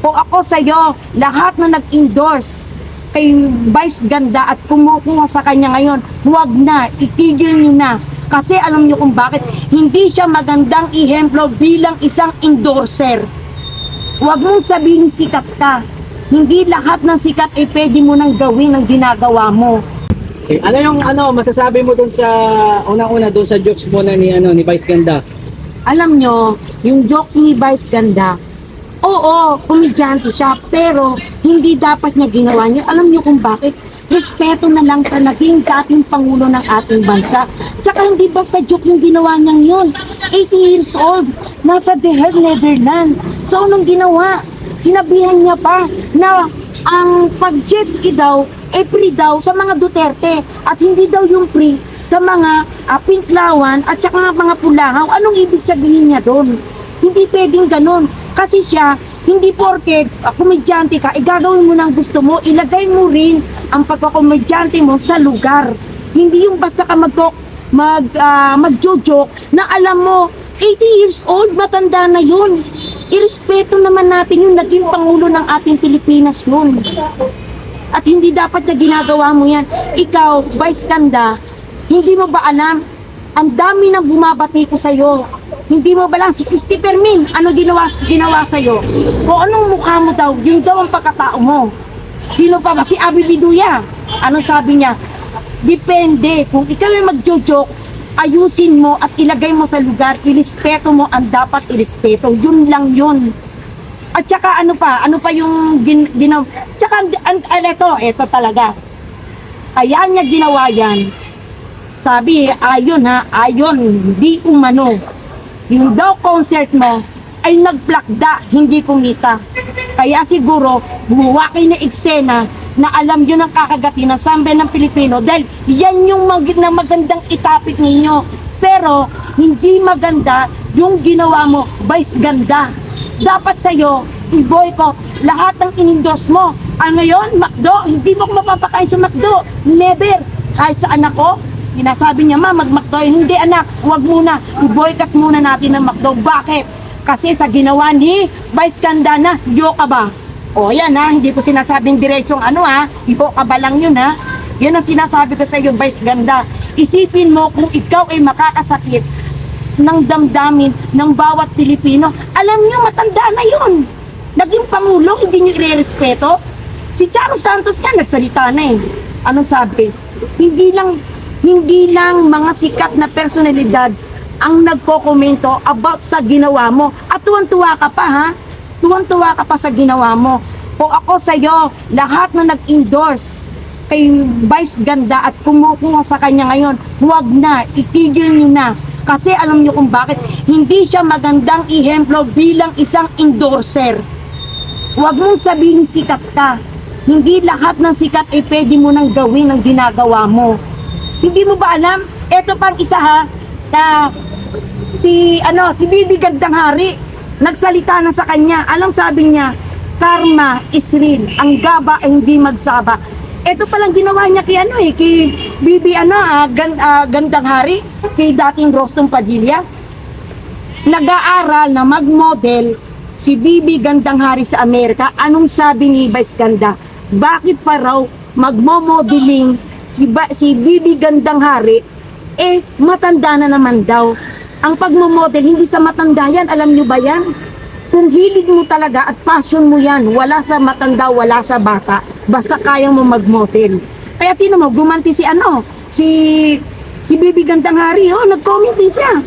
Kung ako sa'yo, lahat na nag-endorse kay Vice Ganda at kumukuha sa kanya ngayon, huwag na, itigil nyo na. Kasi alam nyo kung bakit, hindi siya magandang ihemplo bilang isang endorser. Huwag mong sabihin sikat ka. Hindi lahat ng sikat ay pwede mo nang gawin ang ginagawa mo. Okay. Ano yung masasabi mo dun sa unang-una dun sa jokes mo na ni Vice Ganda? Alam nyo, yung jokes ni Vice Ganda, oo, komedyante siya, pero hindi dapat niya ginawa niya. Alam niyo kung bakit? Respeto na lang sa naging dating Pangulo ng ating bansa. Tsaka hindi basta joke yung ginawa niyang yun. 80 years old, nasa The Hague, Netherlands. So, anong ginawa? Sinabihan niya pa na ang pag-jet ski daw, free daw sa mga Duterte at hindi daw yung free sa mga Pinklawan at saka mga Pulangaw. Anong ibig sabihin niya doon? Hindi pwedeng ganun. Kasi siya, hindi porket komedyante ka, gagawin mo ng gusto mo, ilagay mo rin ang pagkakomedyante mo sa lugar. Hindi yung basta ka magjo-joke na alam mo, 80 years old, matanda na yun. Irespeto naman natin yung naging Pangulo ng ating Pilipinas yun. At hindi dapat na ginagawa mo yan. Ikaw, Vice Ganda, hindi mo ba alam? Ang dami nang bumabati ko sa'yo. Hindi mo ba lang, si Christopher Min, ano ginawa sa'yo? O anong mukha mo daw? Yun daw ang pagkatao mo. Sino pa ba? Si Abby Biduya. Anong sabi niya? Depende. Kung ikaw ay magjo-joke, ayusin mo at ilagay mo sa lugar, irespeto mo ang dapat irespeto. Yun lang yun. At saka ano pa yung ginawa? Tsaka ito talaga. Kaya niya ginawa yan. Sabi, ayon, hindi umano. Yung daw concert mo ay nagplakda, hindi kumita. Kaya siguro, gumawa kayo ng eksena na alam nyo ng kakagati ng sambayan ng Pilipino dahil yan yung magandang itapik ninyo. Pero, hindi maganda yung ginawa mo, Vice Ganda. Dapat sa'yo, i-boycott lahat ng in-endorse mo. Ngayon, McDo, hindi mo ko mapapakain sa McDo. Never. Kahit sa anak ko, sinasabi niya, ma, mag-McDo. Hindi anak, huwag muna. I-boycott muna natin ng McDo. Bakit? Kasi sa ginawa ni Vice Ganda na, joke ka ba? O yan ha, hindi ko sinasabing diretsong joke ka ba lang yun ha. Yan ang sinasabi ko sa iyo, Vice Ganda. Isipin mo kung ikaw ay makakasakit ng damdamin ng bawat Pilipino. Alam niyo, matanda na yun. Naging Pangulo, hindi niyo i-respeto. Si Charo Santos nga, nagsalita na eh. Anong sabi? Hindi lang mga sikat na personalidad ang nagko-komento about sa ginawa mo. At tuwan-tuwa ka pa ha? Tuwan-tuwa ka pa sa ginawa mo. Kung ako sa'yo, lahat na nag-endorse kay Vice Ganda at kumukuha sa kanya ngayon, huwag na, itigil nyo na. Kasi alam nyo kung bakit, hindi siya magandang ihemplo bilang isang endorser. Huwag mong sabihin sikat ka. Hindi lahat ng sikat ay pwede mo nang gawin ang ginagawa mo. Hindi mo ba alam? Ito pang isa ha, na si Bibi Gandang Hari, nagsalita na sa kanya. Alam sabi niya, karma is real. Ang gaba ay hindi magsaba. Ito palang ginawa niya kay Bibi Gandang Hari, kay dating Rostong Padilla. Nag-aaral na mag-model si Bibi Gandang Hari sa Amerika. Anong sabi ni Vice Ganda? Bakit pa raw magmo-modeling si Bibi Gandang Hari, matanda na naman daw. Ang pagmo-model, hindi sa matanda yan. Alam nyo ba yan? Kung hilig mo talaga at passion mo yan, wala sa matanda, wala sa bata. Basta kaya mo mag-model. Kaya tino mo, gumanti si Bibi Gandang Hari, nag-comment din siya.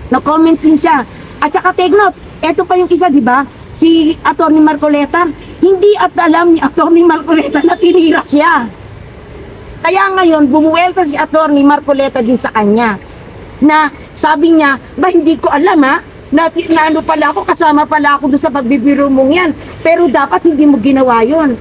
Nag-comment din siya. At saka take note, eto pa yung isa, di ba? Si Atty. Marcoleta, hindi at alam ni Atty. Marcoleta na tinira siya. Kaya ngayon, bumuwelta si Atty. Marcoleta din sa kanya. Na sabi niya, hindi ko alam na pala ako, kasama pala ako doon sa pagbibiro mong yan. Pero dapat hindi mo ginawa yon.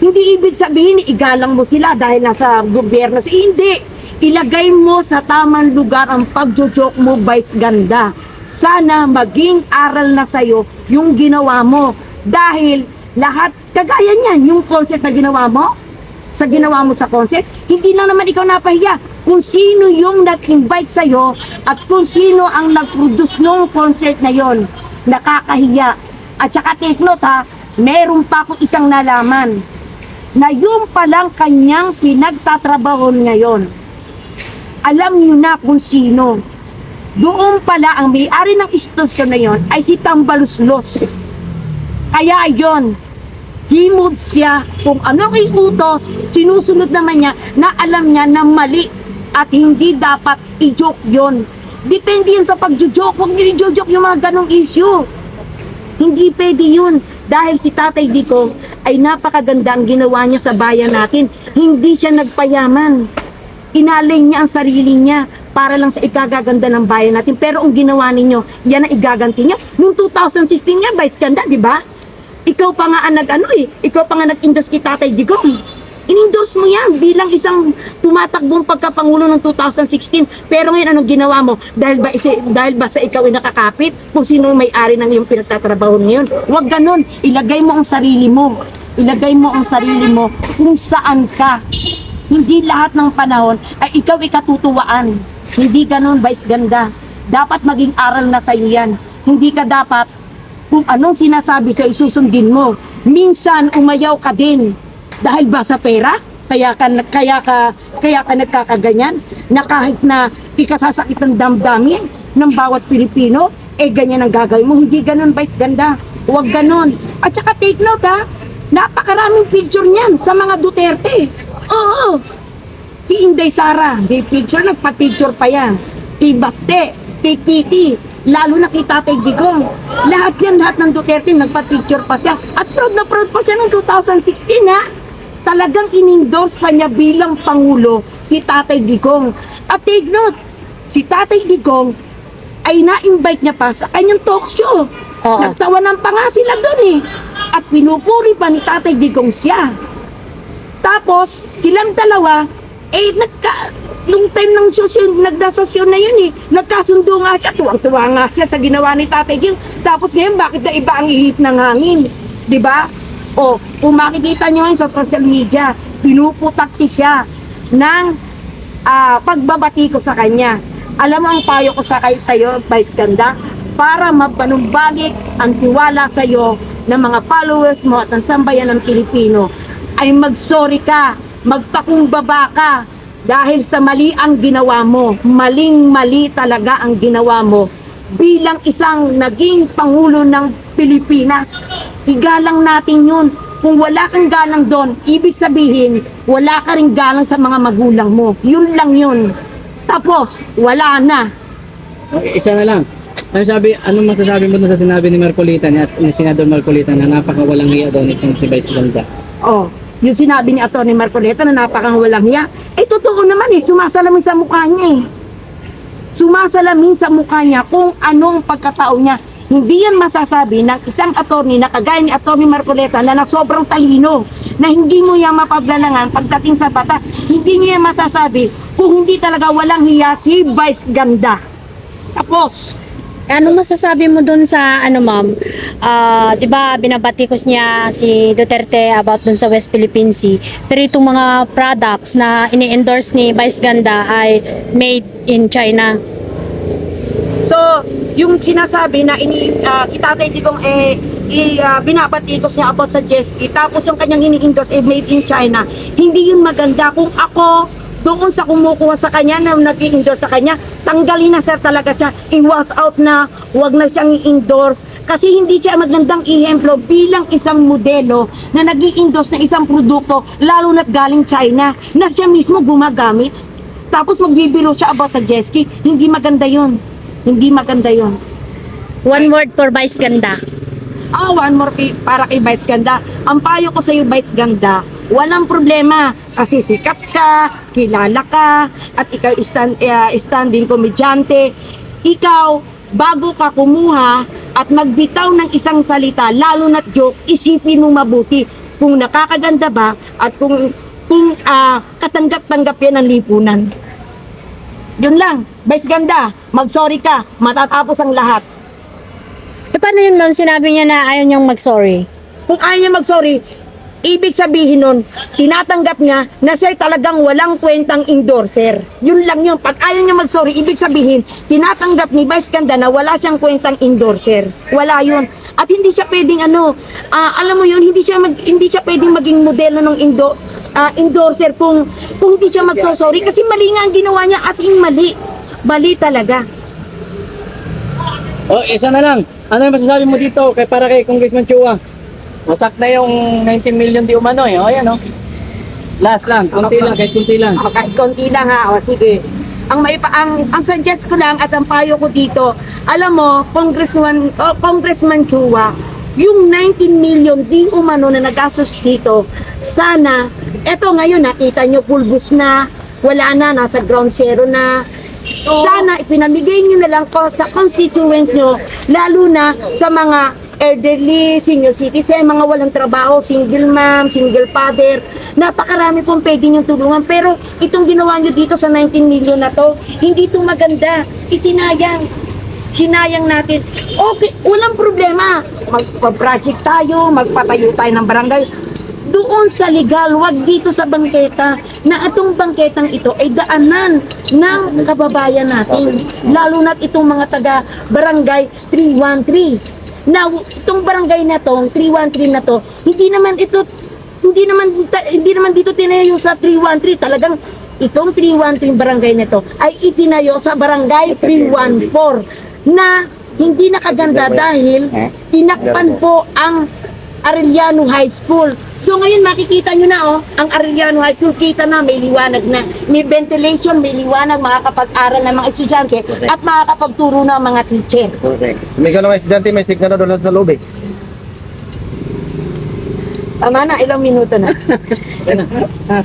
Hindi ibig sabihin, igalang mo sila dahil nasa gobyerno. Hindi. Ilagay mo sa tamang lugar ang pagjo-joke mo, Vice Ganda. Sana maging aral na sa'yo yung ginawa mo. Dahil lahat, kagaya niyan, yung concert na ginawa mo, sa concert, hindi lang naman ikaw napahiya. Kung sino yung nag-invite sa'yo at kung sino ang nag-produce ng concert na yon, nakakahiya. At saka take note ha, meron pa akong isang nalaman na yung palang kanyang pinagtatrabahon ngayon. Alam niyo na kung sino. Doon pala ang may-ari ng istasyon na yon ay si Tambaluslos. Kaya yon, himod siya kung anong iutos, sinusunod naman niya na alam niya na mali at hindi dapat i-joke yon. Depende yun sa pag-joke. Huwag niyo i-joke yung mga ganong issue. Hindi pwede yun. Dahil si Tatay Digong ay napakaganda ang ginawa niya sa bayan natin. Hindi siya nagpayaman. Inalay niya ang sarili niya para lang sa ikagaganda ng bayan natin. Pero ang ginawa ninyo, yan ang igaganti niya. Noong 2016 niya, Vice Ganda, di ba? Ikaw pa nga ang ikaw pa nga nag-endorse kay Tatay Digong. In-endorse mo yan bilang isang tumatakbong pagkapangulo ng 2016. Pero ngayon, anong ginawa mo? Dahil ba sa ikaw ay nakakapit kung sino may-ari ng iyong pinagtatrabaho ngayon? Huwag ganun. Ilagay mo ang sarili mo. Ilagay mo ang sarili mo kung saan ka. Hindi lahat ng panahon ay ikaw ikatutuwaan. Hindi ganun, Vice Ganda. Dapat maging aral na sa'yo yan. Hindi ka dapat kung anong sinasabi sa'yo, susundin mo. Minsan, umayaw ka din. Dahil ba sa pera? Kaya ka nagkakaganyan? Na kahit na ikasasakit ng damdamin ng bawat Pilipino, ganyan ang gagawin mo. Hindi ganun, Vice Ganda. Huwag ganun. At saka take note ha, napakaraming picture niyan sa mga Duterte. Oo. Kay Inday Sara, may picture, nagpa-picture pa yan. Kay Baste, kay Kitty, lalo na kay Tatay Digong. Lahat ng Duterte, nagpa-picture pa siya. At proud na proud pa siya noong 2016 ha. Talagang in-endorse pa niya bilang Pangulo si Tatay Digong. At take note, si Tatay Digong ay na-invite niya pa sa kanyang talk show. Oo. Nagtawanan pa nga sila doon eh. At pinupuri pa ni Tatay Digong siya. Tapos, silang dalawa, nung time ng nagdasasyon na yun nagkasundo nga siya, tuwang-tuwa nga siya sa ginawa ni Tatay Digong. Tapos ngayon, bakit na iba ang ihip ng hangin? Diba? O, kung makikita nyo yun sa social media, pinuputakti siya ng pagbabati ko sa kanya. Alam mo ang payo ko sa'yo, Vice Ganda, para mapanumbalik ang tiwala sa'yo ng mga followers mo at ng sambayan ng Pilipino, ay mag-sorry ka, magpakumbaba ka, dahil sa mali ang ginawa mo. Maling-mali talaga ang ginawa mo bilang isang naging Pangulo ng Pilipinas. Igalang natin yun. Kung wala kang galang doon, ibig sabihin, wala ka rin galang sa mga magulang mo. Yun lang yun. Tapos, wala na. Okay, isa na lang. Anong masasabi mo dun sa sinabi ni Marcolita at ni Senador Marcolita na napakawalang hiya daw nitong si Vice Ganda? Oh, yung sinabi ni Atty. Marcoleta na napakawalang hiya, totoo naman sumasalamin sa mukha niya Sumasalamin sa mukha niya kung anong pagkatao niya. Hindi yan masasabi ng isang attorney na kagaya ni Atty. Marcoleta na sobrang talino, na hindi mo yan mapaglalangan pagdating sa batas. Hindi niya yan masasabi kung hindi talaga walang hiya si Vice Ganda. Tapos, Ano masasabi mo dun sa ma'am? 'Di ba binabatikos niya si Duterte about dun sa West Philippine Sea. Pero itong mga products na ini-endorse ni Vice Ganda ay made in China. so, yung sinasabi na si Tatay Digong binabatikos niya about sa jet ski, tapos yung kanyang ini-endorse made in China, hindi yun maganda. Kung ako doon sa kumukuha sa kanya na nag-i-endorse sa kanya, tanggalin na sir talaga siya, i-was out na, wag na siyang i-endorse kasi hindi siya magandang ehemplo bilang isang modelo na nag-i-endorse na isang produkto lalo na't galing China na siya mismo gumagamit, tapos magbibiro siya about sa jet ski. Hindi maganda yun. Hindi maganda yun. One word for Vice Ganda. One more para kay Vice Ganda. Ang payo ko sa iyo, Vice Ganda, walang problema kasi sikat ka, kilala ka, at ikaw standing komedyante. Ikaw, bago ka kumuha at magbitaw ng isang salita, lalo na't joke, isipin mo mabuti kung nakakaganda ba at kung katanggap-tanggap yan ng lipunan. Yun lang, Vice Ganda, mag-sorry ka, matatapos ang lahat. Paano yun ma'am? Sinabi niya na ayaw niyang mag-sorry. Kung ayaw niya mag-sorry, Ibig sabihin nun, tinatanggap niya na siya talagang walang kwentang endorser. Yun lang yun. Pag ayaw niya mag-sorry, ibig sabihin, tinatanggap ni Vice Ganda na wala siyang kwentang endorser. Wala yun. At hindi siya pwedeng alam mo yun, hindi siya pwedeng maging modelo ng endorser kung hindi siya magsosorry. Kasi mali nga ang ginawa niya, as in mali. Mali talaga. Oh, isa na lang. Ano yung masasabi mo dito para kay Congressman Chua? Wasak na yung 19 million di umano eh. O yan o. Last lang, kunti lang, kahit kunti lang. Kahit konti lang ha, o sige. Ang suggest ko lang at ang payo ko dito, alam mo, Congressman Chua, yung 19 million di umano na nagastos dito, sana, eto ngayon nakita nyo, pulbos na, wala na, nasa ground zero na. Sana ipinamigay nyo na lang ko sa constituent nyo, lalo na sa mga elderly, senior citizen, mga walang trabaho, single mom, single father. Napakarami pong pwede nyo tulungan. Pero itong ginawa nyo dito sa 19 million na to, hindi ito maganda. Isinayang. Sinayang natin. Okay, walang problema. Mag-project tayo, magpatayo tayo ng barangay. Doon sa legal, wag dito sa bangketa, na itong bangketang ito ay daanan ng kababayan natin. Lalo na't itong mga taga barangay 313. Now, itong barangay na to, 313 na to, hindi naman dito tinayo sa 313. Talagang itong 313 barangay na to ay itinayo sa barangay 314 na hindi nakaganda dahil tinakpan po ang Arellano High School. So ngayon makikita nyo na ang Arellano High School, kita na may liwanag na, may ventilation, may liwanag, makakapag-aral ng mga estudyante at makakapagturo ng mga teacher. May mga estudyante, may signal na doon sa loob eh. Tama na, ilang minuto na. Yan na.